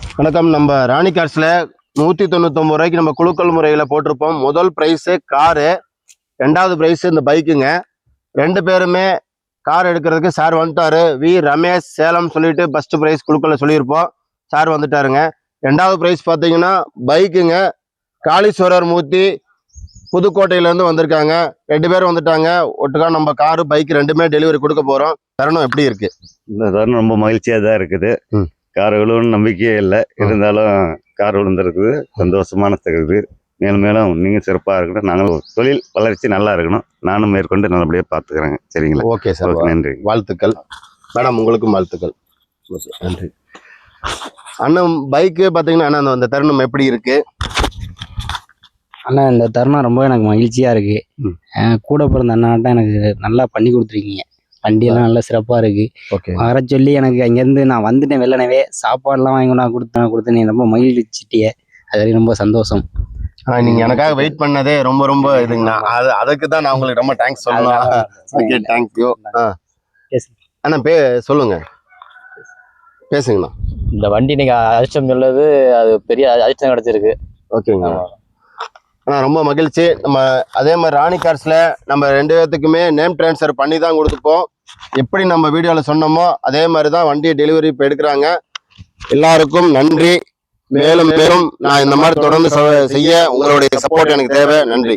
வணக்கம். நம்ம ராணி கார்ஸ்ல 199 ரூபாய்க்கு நம்ம குழுக்கள் முறையில போட்டிருப்போம். முதல் பிரைஸ் காரு, ரெண்டாவது பிரைஸ் இந்த பைக்குங்க. ரெண்டு பேருமே கார் எடுக்கிறதுக்கு சார் வந்துட்டாரு. வி ரமேஷ் சேலம் சொல்லிட்டு ஃபர்ஸ்ட் பிரைஸ் குழுக்களை சொல்லியிருப்போம். சார் வந்துட்டாருங்க. ரெண்டாவது பிரைஸ் பார்த்தீங்கன்னா பைக்குங்க. காளீஸ்வரர் மூர்த்தி புதுக்கோட்டையிலேருந்து வந்திருக்காங்க. ரெண்டு பேரும் வந்துட்டாங்க. ஒட்டுக்கா நம்ம காரு பைக் ரெண்டுமே டெலிவரி கொடுக்க போறோம். தருணம் எப்படி இருக்கு? இந்த தருணம் ரொம்ப மகிழ்ச்சியாக தான் இருக்குது. கார் விழுவுன்னு நம்பிக்கையே இல்லை, இருந்தாலும் கார் விழுந்துருக்குது. சந்தோஷமான இருக்குது. மேலும் மேலும் நீங்கள் சிறப்பாக இருக்கணும். நாங்களும் தொழில் வளர்ச்சி நல்லா இருக்கணும். நானும் மேற்கொண்டு நல்லபடியாக பார்த்துக்கிறேங்க. சரிங்களா? ஓகே சார், நன்றி. வாழ்த்துக்கள் மேடம், உங்களுக்கும் வாழ்த்துக்கள். ஓகே, நன்றி. அண்ணன் பைக்கு பார்த்தீங்கன்னா அண்ணா அந்த தருணம் எப்படி இருக்கு? அண்ணா இந்த தருணம் ரொம்ப எனக்கு மகிழ்ச்சியாக இருக்கு. கூட பிறந்த அண்ணாட்ட எனக்கு நல்லா பண்ணி கொடுத்துருக்கீங்க. வண்டியெல்லாம் நல்லா சிறப்பாக இருக்கு. வர சொல்லி எனக்கு அங்கேருந்து நான் வந்துட்டேன். வெள்ளனவே சாப்பாடுலாம் வாங்கி நான் கொடுத்து நீ ரொம்ப மகிழ்ச்சிட்டிய. அது வரைக்கும் ரொம்ப சந்தோஷம். நீங்க எனக்காக வெயிட் பண்ணதே ரொம்ப ரொம்ப இதுங்கண்ணா. அதுக்கு தான் நான் உங்களுக்கு ரொம்ப தேங்க்ஸ் சொல்லலாம். Okay, thank you. அண்ணா சொல்லுங்க, பேசுங்கண்ணா. இந்த வண்டி இன்னைக்கு அதிர்ஷ்டம் சொல்றது அது பெரிய அதிர்ஷ்டம் கிடைச்சிருக்கு. ஓகேங்க அண்ணா, ரொம்ப மகிழ்ச்சி. நம்ம அதே மாதிரி ராணி கார்ஸ்ல நம்ம ரெண்டு பேர்த்துக்குமே நேம் டிரான்ஸ்ஃபர் பண்ணி தான் கொடுத்துப்போம். எப்படி நம்ம வீடியோவில் சொன்னோமோ அதே மாதிரி தான் வண்டியை டெலிவரி இப்போ எடுக்கிறாங்க. எல்லாருக்கும் நன்றி. மேலும் மேலும் நான் இந்த மாதிரி தொடர்ந்து செய்ய உங்களுடைய சப்போர்ட் எனக்கு தேவை. நன்றி.